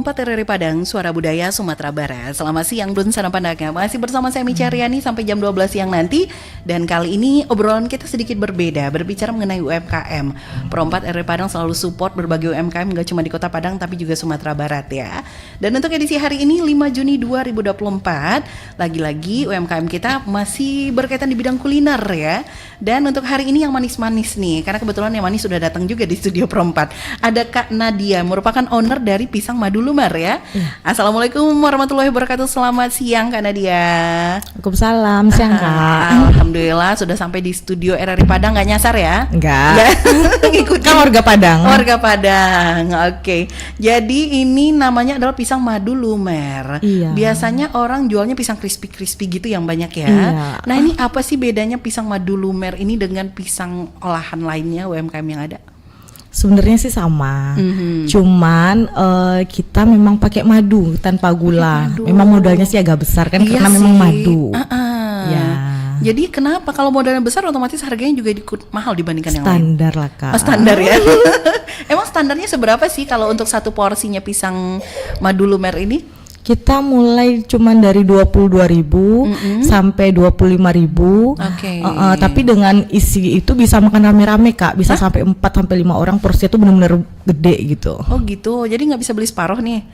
24 RRI Padang, Suara Budaya Sumatera Barat. Selamat siang Bun Sana Pandangnya. Masih bersama saya Mica Riani sampai jam 12 siang nanti. Dan kali ini obrolan kita sedikit berbeda, berbicara mengenai UMKM. Pro 4 RRI Padang selalu support berbagai UMKM, gak cuma di Kota Padang tapi juga Sumatera Barat ya. Dan untuk edisi hari ini 5 Juni 2024, lagi-lagi UMKM kita masih berkaitan di bidang kuliner ya. Dan untuk hari ini yang manis-manis nih, karena kebetulan yang manis sudah datang juga di studio Pro 4. Ada Kak Nadia, merupakan owner dari Pisang Madu Lumar ya. Assalamualaikum warahmatullahi wabarakatuh. Selamat siang Kak Nadia. Waalaikumsalam, siang Kak. Alhamdulillah sudah sampai di studio RRI Padang, nggak nyasar ya? Enggak. Ngikutin. Kan warga Padang. Warga Padang, oke. Jadi ini namanya adalah Pisang Madu Lumer. Iya. Biasanya orang jualnya pisang crispy-crispy gitu yang banyak ya. Iya. Nah ini apa sih bedanya Pisang Madu Lumer ini dengan pisang olahan lainnya UMKM yang ada? Sebenarnya sih sama, cuman kita memang pakai madu tanpa gula. Memang modalnya sih agak besar kan, Iya karena sih. memang madu. Ya. Jadi kenapa kalau modalnya besar otomatis harganya juga ikut mahal dibandingkan yang lain? Standar lah Kak. Oh, standar ya. Emang standarnya seberapa sih kalau untuk satu porsinya pisang madu lumer ini? Kita mulai cuman dari 22.000 sampai 25.000. Oke. Tapi dengan isi itu bisa makan rame-rame Kak, bisa sampai 4 sampai 5 orang, porsinya tuh benar-benar gede gitu. Oh gitu. Jadi nggak bisa beli separuh nih.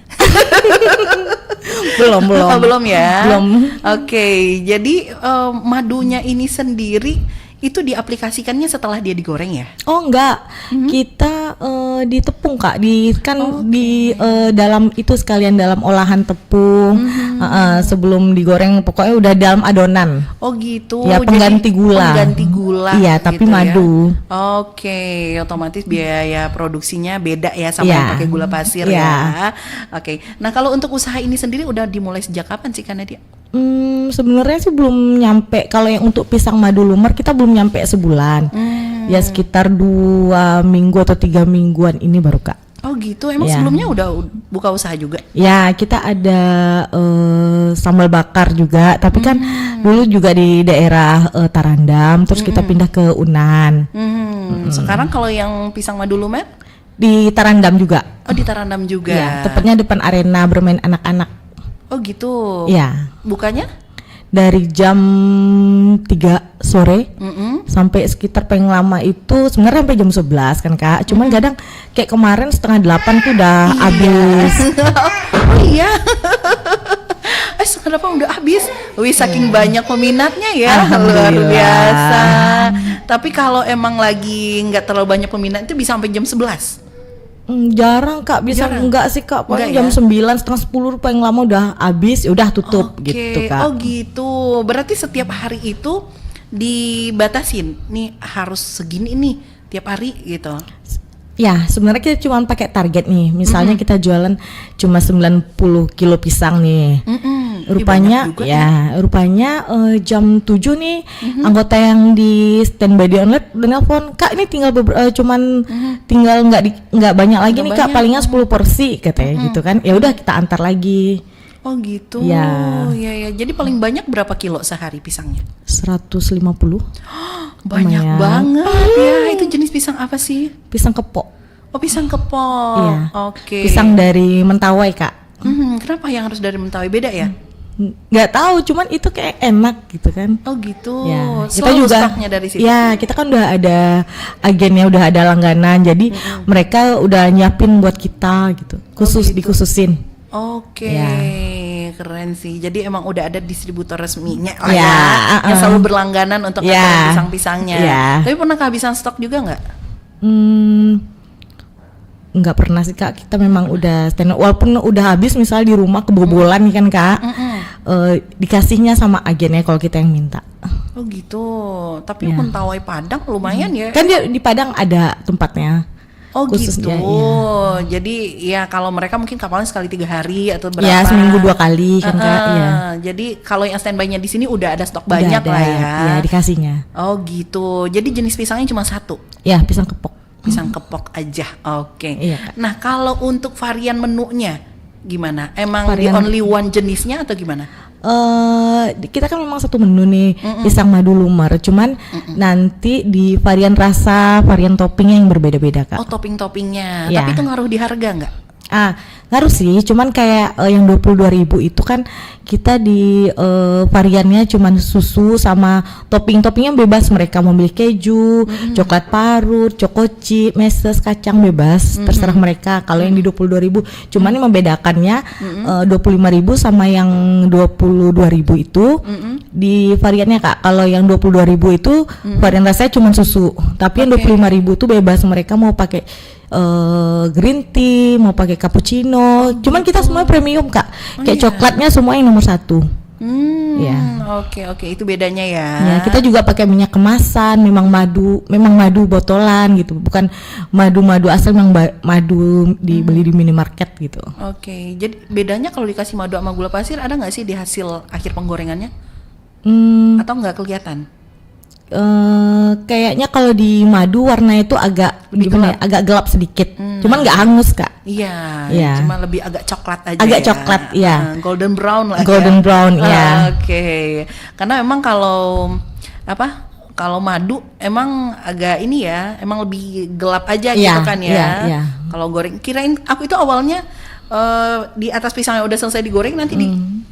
belum. Oh, belum ya. Belum. Oke. Jadi madunya ini sendiri itu diaplikasikannya setelah dia digoreng ya? Oh enggak, kita ditepung Kak, di dalam itu sekalian dalam olahan tepung, sebelum digoreng pokoknya udah dalam adonan. Oh gitu. Ya pengganti jadi, gula. Pengganti gula. Iya, tapi gitu madu. Ya? Oke, otomatis biaya produksinya beda ya sama yang pakai gula pasir ya. Oke. Nah kalau untuk usaha ini sendiri udah dimulai sejak kapan sih Kak Nadia? Sebenarnya sih belum nyampe. Kalau yang untuk pisang madu lumer kita belum nyampe sebulan. Ya sekitar 2 minggu atau 3 mingguan ini baru Kak. Oh gitu. Emang sebelumnya udah buka usaha juga? Ya kita ada sambal bakar juga. Tapi kan dulu juga di daerah Tarandam. Terus kita pindah ke Unan. Sekarang kalau yang pisang madu lumer? Di Tarandam juga. Oh di Tarandam juga. Ya, tepatnya depan arena bermain anak-anak. Oh gitu. Ya. Bukanya? Dari jam 3 sore sampai sekitar paling lama itu sebenarnya sampai jam 11 kan Kak. Cuman kadang kayak kemarin setengah 8 tuh udah habis. Oh iya. Setengah 8 udah habis. Wih saking banyak peminatnya ya. Luar biasa. Tapi kalau emang lagi nggak terlalu banyak peminat itu bisa sampai jam 11. Jarang Kak, bisa enggak sih Kak, paling jam 9, setengah 10 paling lama udah habis, udah tutup gitu Kak. Oh gitu, berarti setiap hari itu dibatasin, nih harus segini nih tiap hari gitu. Ya sebenarnya kita cuma pakai target nih, misalnya kita jualan cuma 90 kilo pisang nih. Rupanya jam 7 nih anggota yang di standby di online nelpon, Kak ini tinggal tinggal nggak banyak lagi nih Kak, palingan 10 porsi katanya gitu kan. Ya udah kita antar lagi. Oh gitu. Ya. Ya. Jadi paling banyak berapa kilo sehari pisangnya? 150. Banyak banget ya. Itu jenis pisang apa sih? Pisang kepok. Oh pisang kepok. Iya. Oke. Pisang dari Mentawai Kak. Kenapa yang harus dari Mentawai, beda ya? Nggak tahu, cuman itu kayak enak gitu kan. Oh gitu. Ya, kita juga stoknya dari situ. Ya kita kan udah ada agennya, udah ada langganan, jadi mereka udah nyiapin buat kita gitu, khusus dikhususin. Oke, keren sih. Jadi emang udah ada distributor resminya lah ya, yang selalu berlangganan untuk pisang-pisangnya. Tapi pernah kehabisan stok juga nggak? Nggak pernah sih Kak, kita memang udah stand, walaupun udah habis misalnya di rumah kebobolan nih kan Kak, dikasihnya sama agennya kalau kita yang minta. Oh gitu. Tapi Mentawai Padang lumayan ya. Kan dia di Padang ada tempatnya. Oh khususnya, gitu. Iya. Jadi ya kalau mereka mungkin kapalnya sekali 3 hari atau berapa? Ya seminggu 2 kali kan Kak. Iya. Jadi kalau yang standby-nya di sini udah ada stok banyak ada, lah ya. Iya dikasihnya. Oh gitu. Jadi jenis pisangnya cuma satu. Ya pisang kepok. Pisang kepok aja. Oke. Iya, Kak. Nah kalau untuk varian menunya gimana? Emang the only one jenisnya atau gimana? Kita kan memang satu menu nih, pisang madu lumer. Cuman nanti di varian rasa, varian toppingnya yang berbeda-beda Kak. Oh topping-toppingnya. Ya. Tapi itu ngaruh di harga nggak? Ngaruh sih, cuman kayak yang 22.000 itu kan kita di variannya cuman susu sama topping-toppingnya bebas, mereka mau beli keju, coklat parut, choco chip, meses, kacang bebas, terserah mereka. Kalau yang di 22.000, cuman yang membedakannya 25.000 sama yang 22.000 itu di variannya Kak. Kalau yang 22.000 itu varian rasanya cuman susu, tapi yang 25.000 itu bebas, mereka mau pakai green tea, mau pakai cappuccino. Cuman kita semua premium Kak. Kayak coklatnya semua yang nomor 1. Ya. Oke, itu bedanya ya. Ya, kita juga pakai minyak kemasan, memang madu botolan gitu, bukan madu asal, memang madu dibeli di minimarket gitu. Oke, jadi bedanya kalau dikasih madu sama gula pasir ada nggak sih di hasil akhir penggorengannya? Atau nggak kelihatan? Kayaknya kalau di madu warna itu agak gimana ya, agak gelap sedikit, cuman nggak hangus Kak. Iya, cuma lebih agak coklat aja. Agak coklat, ya. Golden brown lah. Golden brown, ya. Oke. Karena memang kalau madu emang agak ini ya, emang lebih gelap aja gitu kan ya. Iya. Kalau goreng, kirain aku itu awalnya di atas pisang yang udah selesai digoreng nanti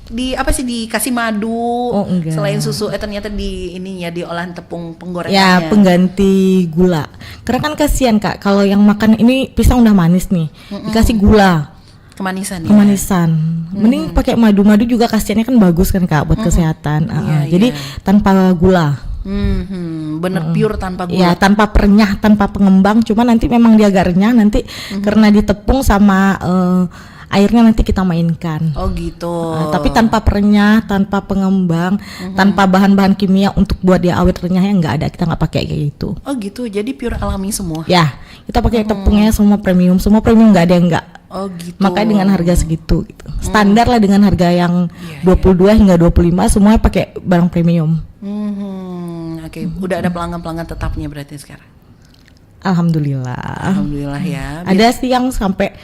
di apa sih, dikasih madu selain susu, ternyata di ininya di olahan tepung penggorengannya. Ya, pengganti gula. Karena kan kasihan Kak, kalau yang makan ini pisang udah manis nih, dikasih gula. Kemanisan. Mending pakai madu juga, kasihannya kan bagus kan Kak buat kesehatan. Jadi tanpa gula. Bener pure tanpa gula. Ya, tanpa perenyah, tanpa pengembang. Cuma nanti memang dia agak renyah nanti karena ditepung sama airnya nanti kita mainkan. Oh gitu. Tapi tanpa perenyah, tanpa pengembang, tanpa bahan-bahan kimia untuk buat dia awet renyahnya nggak ada. Kita nggak pakai kayak gitu. Oh gitu. Jadi pure alami semua. Ya, kita pakai tepungnya semua premium nggak ada yang nggak. Oh gitu. Makanya dengan harga segitu gitu. Standar lah dengan harga yang 22 hingga 25 semuanya pakai barang premium. Oke, udah ada pelanggan tetapnya berarti sekarang. Alhamdulillah Ya. Ada sih yang sampai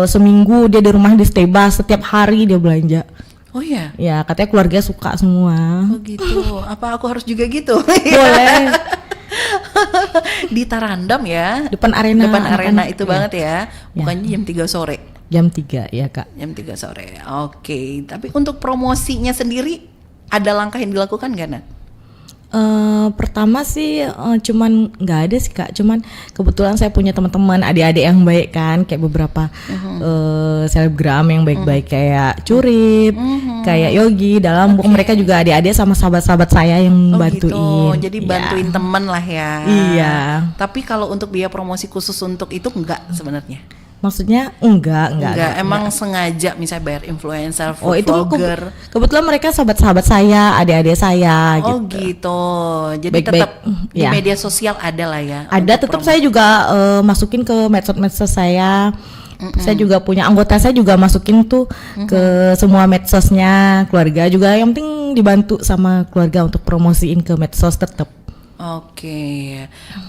seminggu dia di rumah di stay bus, setiap hari dia belanja. Oh iya? Ya, katanya keluarga suka semua. Oh gitu. Apa aku harus juga gitu? Boleh. Di Tarandam ya? Depan arena itu banget ya? Bukannya jam 3 sore? Jam 3 ya Kak. Jam 3 sore, oke. Tapi untuk promosinya sendiri ada langkah yang dilakukan gak Nat? Pertama sih cuman nggak ada sih Kak, cuman kebetulan saya punya teman-teman adik-adik yang baik kan, kayak beberapa selebgram yang baik-baik kayak Curip, kayak Yogi dalam mereka juga adik-adik sama sahabat-sahabat saya yang bantuin. Gitu. Jadi bantuin temen lah ya. Iya. Tapi kalau untuk biaya promosi khusus untuk itu enggak sebenarnya. Maksudnya enggak. Emang sengaja misalnya bayar influencer, food itu vlogger. Kebetulan mereka sahabat-sahabat saya, adik-adik saya gitu. Gitu. Jadi tetap di media sosial ada lah ya. Ada, tetap saya juga masukin ke medsos saya. Saya juga punya anggota, saya juga masukin tuh ke semua medsosnya keluarga juga. Yang penting dibantu sama keluarga untuk promosiin ke medsos tetap. Oke,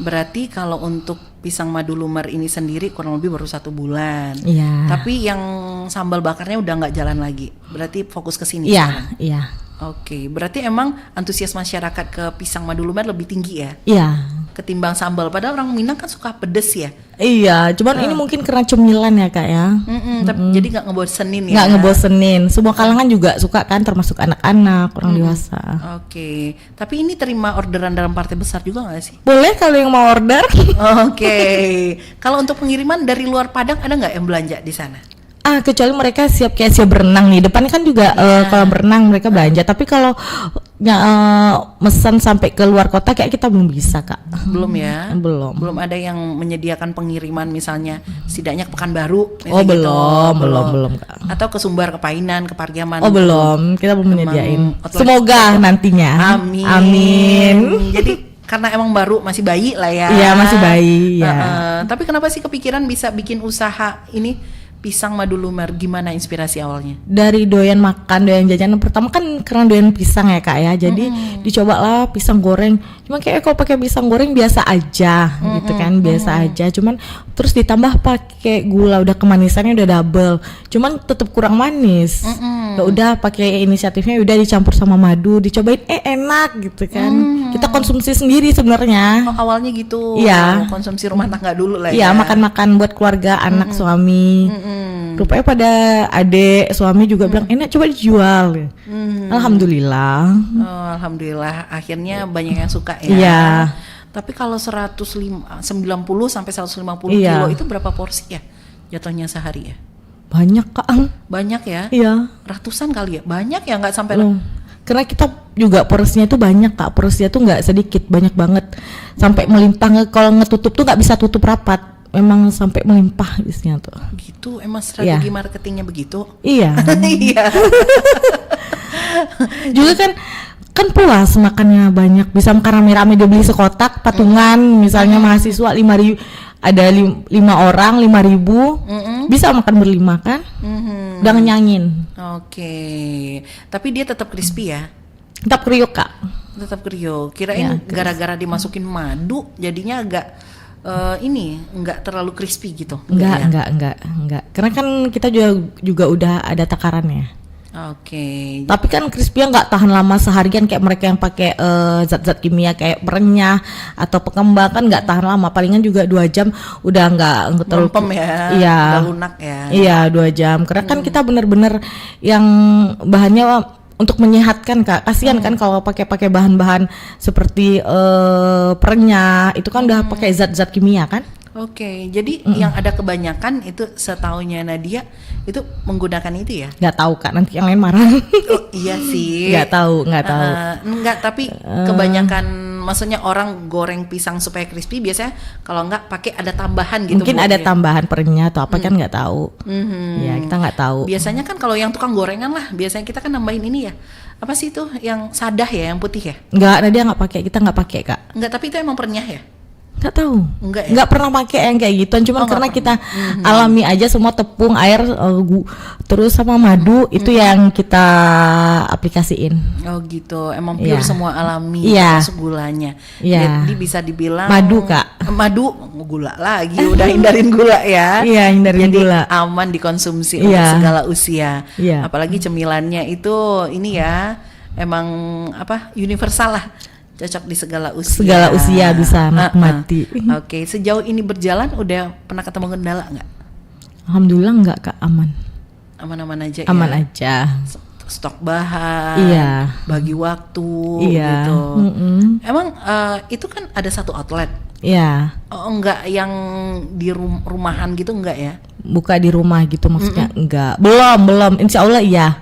berarti kalau untuk pisang madu lumer ini sendiri kurang lebih baru 1 bulan. Iya. Tapi yang sambal bakarnya udah nggak jalan lagi. Berarti fokus ke sini sekarang. Iya. Oke, berarti emang antusias masyarakat ke pisang madu lumer lebih tinggi ya? Iya. Ketimbang sambal. Padahal orang Minang kan suka pedes ya. Iya, cuman ini mungkin karena cemilan ya Kak ya. Tapi jadi nggak ngebosenin ya? Nggak ngebosenin. Semua kalangan juga suka kan, termasuk anak-anak, orang dewasa. Oke, tapi ini terima orderan dalam partai besar juga nggak sih? Boleh kalau yang mau order. Oke, kalau untuk pengiriman dari luar Padang ada nggak yang belanja di sana? Kecuali mereka siap berenang nih. Depan kan juga kolam berenang mereka belanja. Tapi kalau mesan sampai ke luar kota kayak kita belum bisa Kak. Belum ya? Belum ada yang menyediakan pengiriman misalnya setidaknya ke Pekanbaru. Oh belum Kak. Atau ke Sumbar, ke Painan, ke Pariaman. Oh belum, kita belum menyediain. Semoga nantinya. Amin. Jadi karena emang baru, masih bayi lah ya. Iya masih bayi ya. Tapi kenapa sih kepikiran bisa bikin usaha ini? Pisang madu lumer, gimana inspirasi awalnya? Dari doyan makan, doyan jajan. Pertama kan karena doyan pisang ya Kak ya. Jadi dicobalah pisang goreng. Cuma kayak kalau pakai pisang goreng biasa aja gitu kan, biasa aja. Cuman terus ditambah pakai gula, udah kemanisannya udah double. Cuman tetap kurang manis. Ya udah pakai inisiatifnya udah dicampur sama madu, dicobain enak gitu kan. Kita konsumsi sendiri sebenarnya. Oh, awalnya gitu. Iya. Konsumsi rumah tangga dulu lah Iya, ya. makan-makan buat keluarga, anak, suami. Rupanya pada adik suami juga bilang enak, coba dijual. Alhamdulillah. Oh, alhamdulillah akhirnya banyak yang suka ya. Iya. Tapi kalau 190 sampai 150 Iya. kilo itu berapa porsi ya jatuhnya sehari ya? Banyak Kak. Banyak ya? Iya. Ratusan kali ya? Banyak ya, nggak sampai Loh. Karena kita juga porsinya itu banyak Kak, porsinya tuh nggak sedikit, banyak banget. Sampai melimpah, kalau ngetutup tuh nggak bisa tutup rapat. Memang sampai melimpah isinya tuh. gitu. Emang strategi Iya. marketingnya begitu? Iya. Iya. Juga kan puas makannya banyak, bisa makan rame-rame, dia beli sekotak patungan misalnya mahasiswa 5.000, ada 5 orang 5.000, bisa makan berlima kan. Udah ngenyangin. Oke. Tapi dia tetap crispy ya? Tetap kriuk Kak. Tetap kriuk. Kirain gara-gara dimasukin madu jadinya agak ini enggak terlalu crispy gitu. Ya? Enggak. Karena kan kita juga udah ada takarannya. Oke. Tapi kan crispy-nya nggak tahan lama seharian kayak mereka yang pakai zat-zat kimia kayak perenyah atau pengembang, kan nggak tahan lama, palingan juga 2 jam udah nggak terlalu Mempem ya. Iya. Udah lunak ya. Iya 2 jam. Karena kan kita bener-bener yang bahannya untuk menyehatkan Kak. Kasihan kan kalau pakai bahan-bahan seperti perenyah itu kan udah pakai zat-zat kimia kan. Oke, jadi yang ada kebanyakan itu setaunya Nadia itu menggunakan itu ya? Nggak tahu Kak, nanti yang lain marah. Oh, iya sih. Nggak tahu. Enggak, tapi kebanyakan maksudnya orang goreng pisang supaya crispy biasanya kalau enggak pakai ada tambahan gitu. Mungkin ada tambahan perenyah atau apa kan nggak tahu. Ya kita nggak tahu. Biasanya kan kalau yang tukang gorengan lah, biasanya kita kan nambahin ini ya. Apa sih itu yang sadah ya, yang putih ya? Nggak, Nadia nggak pakai, kita nggak pakai Kak. Enggak, tapi itu emang perenyah ya? Nggak tahu. Enggak ya? Nggak pernah pakai yang kayak gituan, cuman Oh, karena nggak kita alami aja semua tepung, air, terus sama madu itu yang kita aplikasiin. Oh gitu, emang pure Iya. semua alami, Iya. termasuk gulanya. Iya. Jadi bisa dibilang Madu, Kak. Madu, gula lagi, udah hindarin gula ya. Iya, hindarin Jadi gula. aman dikonsumsi untuk Iya. segala usia. Iya. Apalagi cemilannya itu ini ya, emang apa universal lah. Cocok di segala usia. Segala usia bisa menikmati. Oke, sejauh ini berjalan udah pernah ketemu kendala nggak? Alhamdulillah nggak Kak, aman. Aman-aman aja Aman ya? aja. Stok bahan, Iya. bagi waktu Iya. gitu. Mm-mm. Emang itu kan ada satu outlet. Iya. Oh, enggak yang di rumahan gitu enggak ya? Buka di rumah gitu maksudnya enggak. Belum. Insya Allah iya.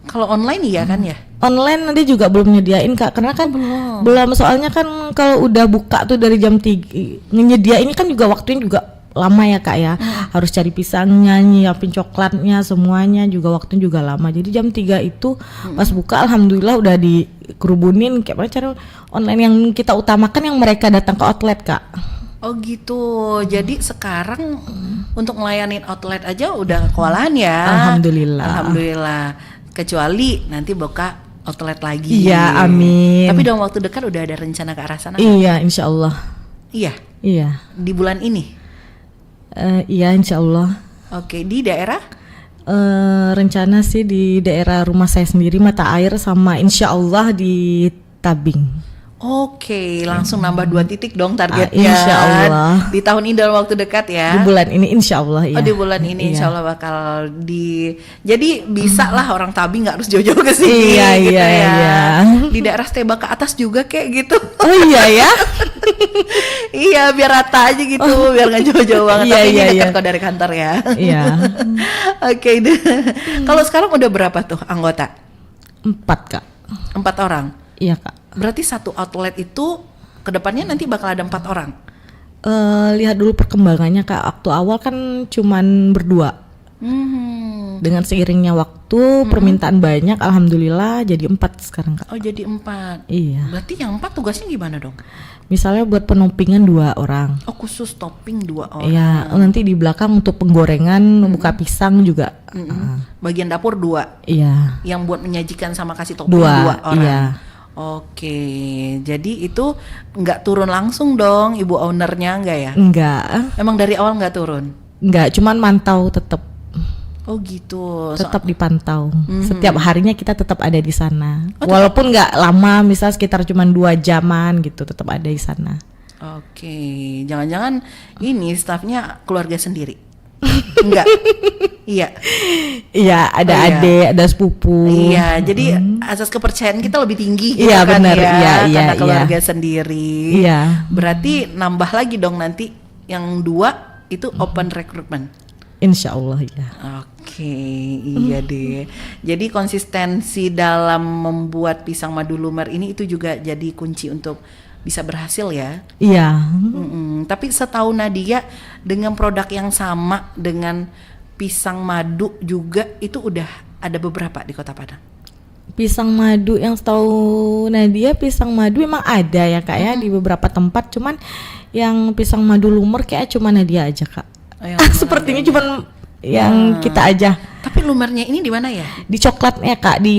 Kalau online iya kan ya? Online nanti juga belum nyediain Kak, karena kan belum, soalnya kan kalau udah buka tuh dari jam 3 nyediain kan juga waktunya juga lama ya Kak ya. Harus cari pisangnya, nyiapin coklatnya, semuanya juga waktunya juga lama. Jadi jam 3 itu pas buka alhamdulillah udah dikerubunin. Kayak mana cara online yang kita utamakan yang mereka datang ke outlet Kak. Oh gitu. Jadi sekarang untuk melayani outlet aja udah kewalahan ya. Alhamdulillah. Alhamdulillah. Kecuali nanti buka outlet lagi. Iya, amin. Tapi dalam waktu dekat udah ada rencana ke arah sana? Iya, insya Allah. Iya. Iya. Di bulan ini. Iya, insya Allah. Oke, di daerah? Rencana sih di daerah rumah saya sendiri, Mata Air, sama insya Allah di Tabing. Oke, langsung nambah 2 titik dong targetnya. Insya Allah. Di tahun ini dalam waktu dekat ya. Di bulan ini insya Allah ya. Oh, di bulan ini Iya. insya Allah bakal jadi bisa lah orang Tabing nggak harus jauh-jauh ke sini. Iya, gitu iya, ya. iya. Di daerah Steba ke atas juga kayak gitu. Oh iya ya. Iya, biar rata aja gitu, biar nggak jauh-jauh banget. Iya, Tapi ini iya, dekat iya. kok dari kantor ya. Iya. Oke, kalau sekarang udah berapa tuh anggota? 4 Kak. 4 orang. Iya Kak. Berarti satu outlet itu kedepannya nanti bakal ada 4 orang. Lihat dulu perkembangannya Kak. Waktu awal kan cuman berdua. Dengan seiringnya waktu, permintaan banyak, alhamdulillah jadi 4 sekarang Kak. Oh, jadi 4. Iya. Berarti yang 4 tugasnya gimana dong? Misalnya buat penopingan 2 orang. Oh, khusus topping 2 orang. Iya, nanti di belakang untuk penggorengan, buka pisang juga. Bagian dapur 2. Iya. Yang buat menyajikan sama kasih topping 2 2, orang. iya. Oke, jadi itu nggak turun langsung dong ibu ownernya nggak ya? Enggak, Emang dari awal nggak turun? enggak, cuman mantau tetap Oh gitu. dipantau. Setiap harinya kita tetap ada di sana. Oh, Walaupun nggak lama, misal sekitar cuman 2 jaman gitu, tetap ada di sana. Oke, jangan-jangan ini stafnya keluarga sendiri? Enggak. Iya. Iya, ada Oh, iya. adik, ada sepupu. Iya, jadi asas kepercayaan kita lebih tinggi gitu Iya, kan benar. ya, Iya, karena iya, keluarga sendiri. Iya. Berarti nambah lagi dong nanti yang 2 itu open recruitment. Insya Allah ya. Oke, iya deh. Jadi konsistensi dalam membuat pisang madu lumer ini itu juga jadi kunci untuk bisa berhasil ya. Iya. Tapi setahu Nadia dengan produk yang sama dengan pisang madu juga itu udah ada beberapa di Kota Padang. Pisang madu yang setahu Nadia, pisang madu emang ada ya Kak ya di beberapa tempat, cuman yang pisang madu lumer kayak cuma Nadia aja Kak. Oh, yang Sepertinya cuman yang kita aja. Tapi lumernya ini di mana ya? Di coklatnya Kak, di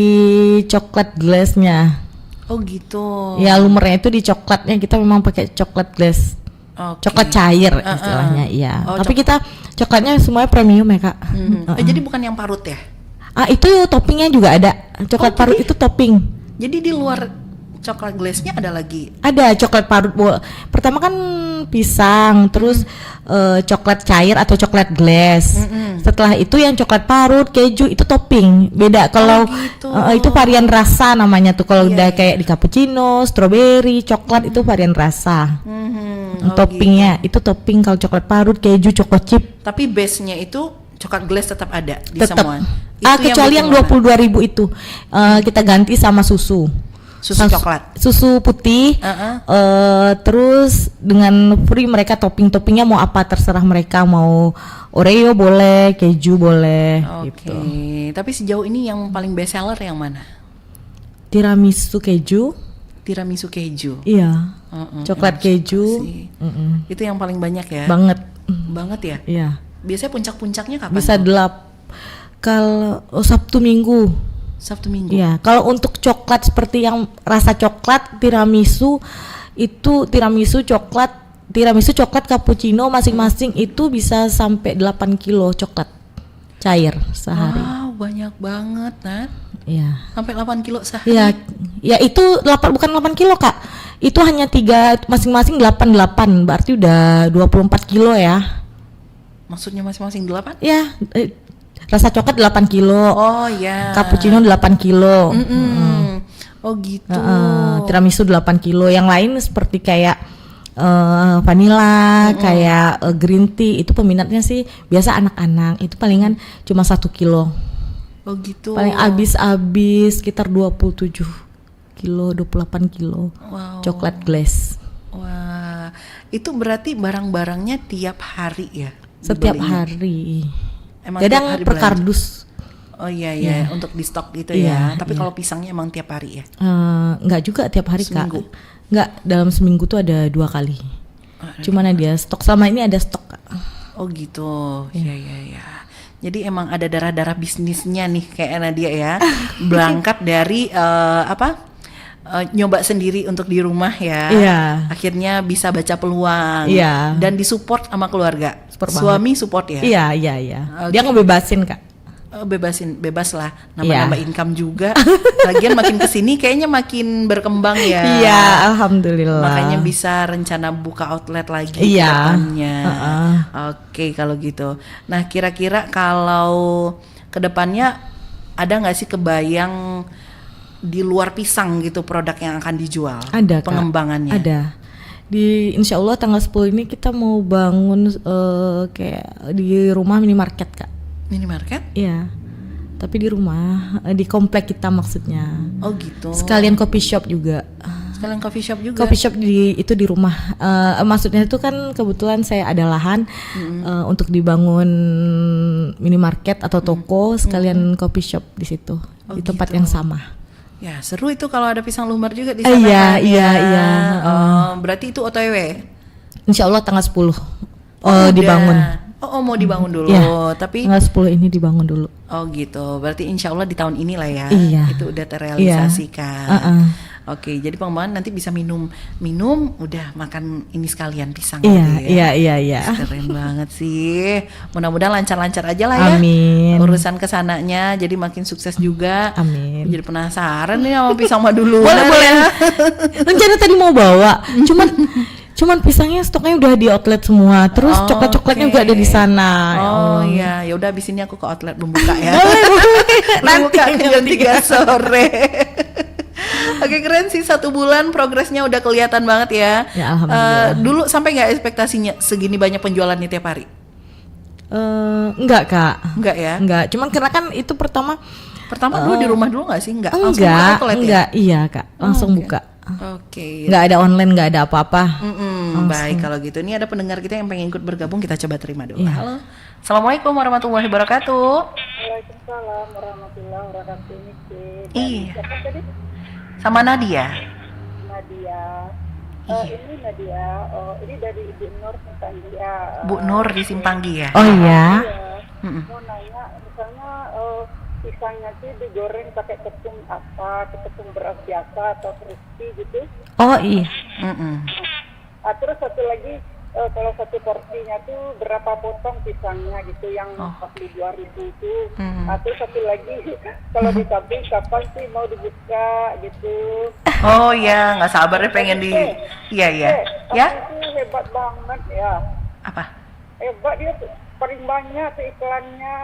coklat glassnya. Oh gitu. Ya lumernya itu di coklatnya, kita memang pakai coklat glass. Oke. Coklat cair istilahnya, iya. Oh, Tapi kita coklatnya semuanya premium ya Kak. Jadi bukan yang parut ya? Itu toppingnya juga ada. Coklat parut itu topping. Jadi di luar coklat glassnya ada lagi. Ada coklat parut. Pertama kan pisang, terus coklat cair atau coklat glass. Setelah itu yang coklat parut, keju itu topping. Beda kalau gitu. itu varian rasa namanya tuh. Kalau Iya, udah kayak di cappuccino, strawberry, coklat itu varian rasa. Oh, Toppingnya itu topping kalau coklat parut, keju, choco chip. Tapi base-nya itu coklat glass tetap ada di Tetap. semua. Itu Kecuali yang bikin mana? 22.000 itu kita ganti sama susu. Susu coklat. Susu putih. Terus dengan free mereka toppingnya mau apa terserah mereka, mau Oreo boleh, keju boleh Oke. gitu. Tapi sejauh ini yang paling best seller yang mana? Tiramisu keju. Tiramisu keju. Iya. Emang Coklat keju. suka sih. Itu yang paling banyak ya? Banget. Banget ya? Iya. Biasanya puncak-puncaknya kapan? Bisa tuh? kalau Sabtu Minggu. Sabtu Minggu. Iya, kalau untuk coklat seperti yang rasa coklat tiramisu itu tiramisu coklat cappuccino masing-masing itu bisa sampai 8 kilo coklat cair sehari. Wow, banyak banget, Nat. Iya. Sampai 8 kilo sehari. Iya, ya itu bukan 8 kilo Kak. Itu hanya 3 masing-masing 8, berarti udah 24 kilo ya. Maksudnya masing-masing 8? Ya, rasa coklat 8 kilo. Oh ya. Cappuccino 8 kilo. Oh gitu. Tiramisu 8 kilo. Yang lain seperti kayak vanilla, kayak green tea itu peminatnya sih biasa anak-anak. Itu palingan cuma 1 kilo. Oh gitu. Paling habis sekitar 27 kilo, 28 kilo. Wow. Coklat glass. Wah, itu berarti barang-barangnya tiap hari ya? Setiap dibelinya? hari. Emang Kadang tiap hari per belanja? kardus. Oh iya, untuk di stok gitu Iya, ya. Tapi iya. kalau pisangnya emang tiap hari ya? Enggak juga tiap hari Seminggu? Kak. Enggak, dalam seminggu tuh ada 2 kali. Cuman dia stok selama ini ada stok Kak. Oh gitu. Iya. Jadi emang ada darah-darah bisnisnya nih kayak Nadia ya. Berangkat dari nyoba sendiri untuk di rumah ya. Iya. Akhirnya bisa baca peluang. Iya. Dan disupport sama keluarga. Support Suami support ya. Iya. Oke. Dia ngebebasin Kak. Bebas lah, Iya. nambah income juga. Lagian makin kesini kayaknya makin berkembang ya. Iya, alhamdulillah. Makanya bisa rencana buka outlet lagi Iya. ke depannya. Oke kalau gitu. Nah kira-kira kalau ke depannya ada nggak sih kebayang di luar pisang gitu produk yang akan dijual? Ada Kak. Pengembangannya. Ada. Di insya Allah tanggal 10 ini kita mau bangun kayak di rumah minimarket Kak. Minimarket? Iya. Tapi di rumah, di komplek kita maksudnya. Oh gitu. Sekalian coffee shop juga. Sekalian coffee shop juga. Coffee shop itu di rumah. Maksudnya itu kan kebetulan saya ada lahan untuk dibangun minimarket atau toko, sekalian coffee shop di situ. Oh, di tempat gitu. yang sama. Ya seru itu kalau ada pisang lumer juga di sana. Iya, kan, iya, ya. iya. Berarti itu OTW. Insya Allah tanggal 10 Udah. dibangun. Mau dibangun dulu. Iya. Tapi Tanggal 10 ini dibangun dulu. oh gitu. Berarti insya Allah di tahun ini lah ya. Iya. Itu udah terrealisasikan. Oke, jadi pengembangan nanti bisa minum, udah makan ini sekalian pisang. Iya, iya. Keren banget sih. Mudah-mudahan lancar-lancar aja lah ya. Amin. Urusan kesananya, jadi makin sukses juga. Amin. Jadi penasaran nih sama pisang madu dulu. Boleh. Rencana tadi mau bawa, cuman pisangnya stoknya udah di outlet semua. Terus coklat-coklatnya juga ada di sana. Oh iya, ya udah abis ini aku ke outlet belum buka ya. Boleh. Nanti jam 3 sore. Oke, keren sih, 1 bulan progresnya udah kelihatan banget ya. Ya, alhamdulillah. Dulu sampai nggak ekspektasinya segini banyak penjualannya tiap hari? Enggak Kak. Enggak ya? Enggak, cuman karena kan itu pertama dulu di rumah dulu nggak sih? Langsung buka outlet ya? Enggak, iya Kak, langsung buka. Oke. Nggak ada online, nggak ada apa-apa. Baik, kalau gitu ini ada pendengar kita yang pengen ikut bergabung, kita coba terima dulu. Iya. Halo, assalamualaikum warahmatullahi wabarakatuh. Waalaikumsalam warahmatullahi wabarakatuh. Iya. Siapa tadi? Sama Nadia. Nadia. Ini Nadia. Ini dari Ibu Nur Simpanggia. Bu Nur di Simpanggi ya. Oh iya. Iya. Mau nanya, misalnya pisangnya sih digoreng pakai tepung apa? Tepung beras biasa atau crispy gitu? Oh iya. Terus satu lagi, kalau satu porsinya tuh berapa potong pisangnya gitu yang 42.000 itu. Terus satu lagi, kalau di samping kapan sih mau dibuka gitu? Oh ya, nggak sabar deh pengen di. Iya. Ya? Itu hebat banget ya. Apa? Hebat, dia tuh paling banyak tuh iklannya.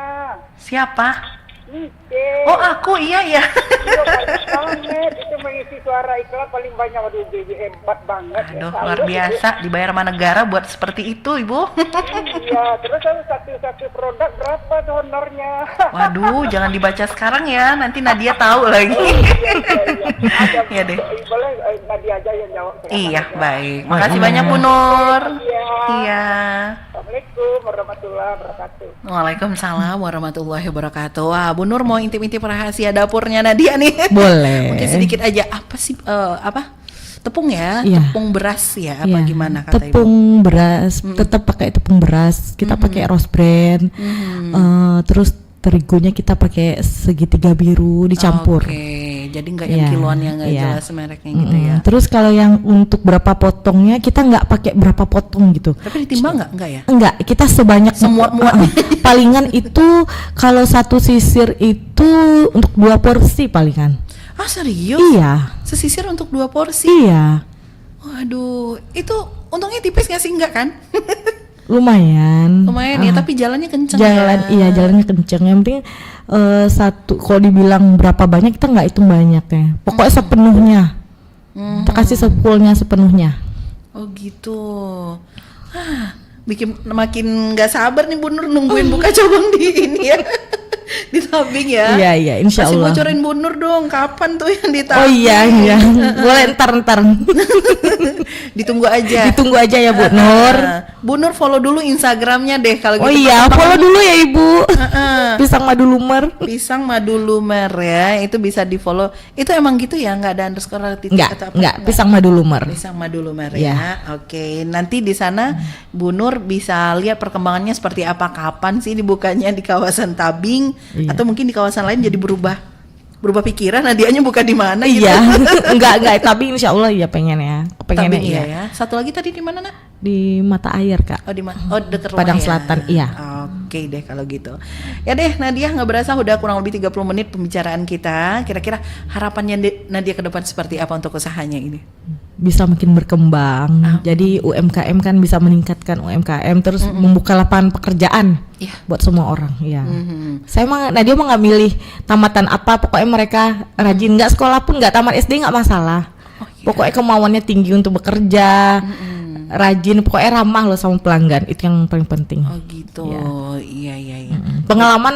Siapa? Nike. Oh aku, iya. Iya, banyak banget. Itu mengisi suara iklan paling banyak. Waduh, hebat banget. Aduh, luar biasa. Dibayar sama negara buat seperti itu, Ibu. Iya, terus satu produk berapa tuh honornya? Waduh, jangan dibaca sekarang ya. Nanti Nadia tahu lagi. Iya deh. Boleh Nadia aja yang jawab. Iya, baik. Makasih banyak Bu Nur. Iya. Assalamualaikum warahmatullahi wabarakatuh. Waalaikumsalam warahmatullahi wabarakatuh. Wah, Bu Nur mau intip-intip rahasia dapurnya Nadia nih. Boleh. Mungkin sedikit aja. Apa sih tepung ya? Iya. Tepung beras ya? Apa gimana kata Ibu? Tepung beras, tetap pakai tepung beras. Kita pakai rose bran. Terus terigunya kita pakai segitiga biru dicampur. Oke, jadi nggak yang kiloan yang nggak jelas mereknya gitu ya. Terus kalau yang untuk berapa potongnya kita nggak pakai berapa potong gitu. Tapi ditimbang nggak ya? Enggak, kita sebanyak Semua muat. Palingan itu kalau satu sisir itu untuk 2 porsi palingan. Ah serius? Iya. Sesisir untuk 2 porsi? Iya. Waduh, itu untungnya tipis nggak sih, enggak kan? Lumayan ya, tapi jalannya kenceng Iya, jalannya kenceng. Yang penting satu, kalau dibilang berapa banyak kita nggak hitung banyaknya. Pokoknya sepenuhnya. Kita kasih sepenuhnya. Oh gitu. Bikin makin nggak sabar nih Bu Nur nungguin buka cabang di ini ya. Di Tabing ya. Iya, insya Allah. Masih bocorin Bu Nur dong, kapan tuh yang di Tabing? Oh iya. Boleh ntar. Ditunggu aja. Ditunggu aja ya Bu Nur. Bu Nur follow dulu Instagramnya deh kalau gitu. Oh iya, follow dulu ya Ibu. Pisang Madu Lumer. Pisang Madu Lumer ya, itu bisa di follow. Itu emang gitu ya, nggak ada underscore titik atau apa? Enggak, Pisang Madu Lumer. Pisang Madu Lumer ya. Oke, nanti di sana Bu Nur bisa lihat perkembangannya seperti apa, kapan sih dibukanya di kawasan Tabing. Iya. Atau mungkin di kawasan lain jadi berubah pikiran, Nadianya buka di mana gitu. Iya. enggak, tapi insya Allah ya pengennya Tabing ya. Satu lagi tadi di mana, Nak? Di Mata Air Kak. Dekat rumah Padang ya? Selatan, iya. Oke deh kalau gitu. Ya deh Nadia, nggak berasa udah kurang lebih 30 menit pembicaraan kita. Kira-kira harapannya Nadia ke depan seperti apa untuk usahanya ini? Bisa makin berkembang. Jadi UMKM kan bisa meningkatkan UMKM, terus membuka lapangan pekerjaan buat semua orang. Ya. Saya Nadia mau nggak milih tamatan apa, pokoknya mereka rajin, nggak sekolah pun, nggak tamat SD nggak masalah. Pokoknya kemauannya tinggi untuk bekerja. Rajin, pokoknya ramah loh sama pelanggan, itu yang paling penting. Oh gitu, iya. Pengalaman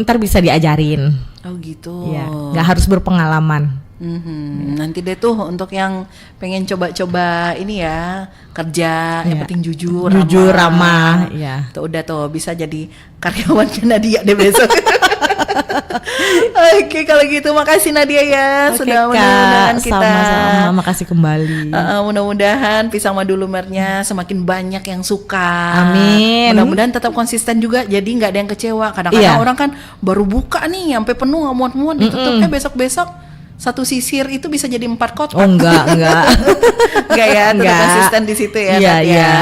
ntar bisa diajarin. Oh gitu. Ya, nggak harus berpengalaman. Nanti deh tuh untuk yang pengen coba-coba ini ya, kerja yang penting jujur ramah. Ya. Tuh udah tuh bisa jadi karyawannya Nadia deh besok. Oke, kalau gitu makasih Nadia ya. Sudah menemukan kita. Sama-sama, makasih kembali. Mudah-mudahan Pisang Madu Lumernya semakin banyak yang suka. Amin. Mudah-mudahan tetap konsisten juga, jadi nggak ada yang kecewa. Kadang-kadang orang kan baru buka nih sampai penuh nggak muat-muat, ditutupnya besok-besok satu sisir itu bisa jadi 4 kotak. Oh enggak. Enggak ya, tetap Enggak. konsisten di situ ya, Iya, Nat, ya. iya.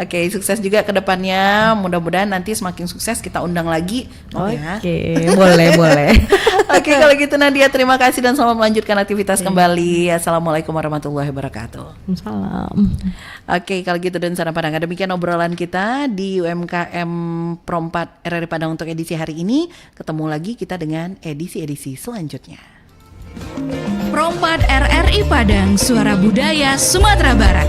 Oke, sukses juga ke depannya. Mudah-mudahan nanti semakin sukses kita undang lagi. Ya. Oke, boleh. Oke, kalau gitu Nadia, terima kasih dan selamat melanjutkan aktivitas kembali. Assalamualaikum warahmatullahi wabarakatuh. Salam. Oke, kalau gitu dan saran pandangan, demikian obrolan kita di UMKM Pro 4 RRI Padang untuk edisi hari ini. Ketemu lagi kita dengan edisi-edisi selanjutnya. Pro 4 RRI Padang, Suara Budaya Sumatera Barat.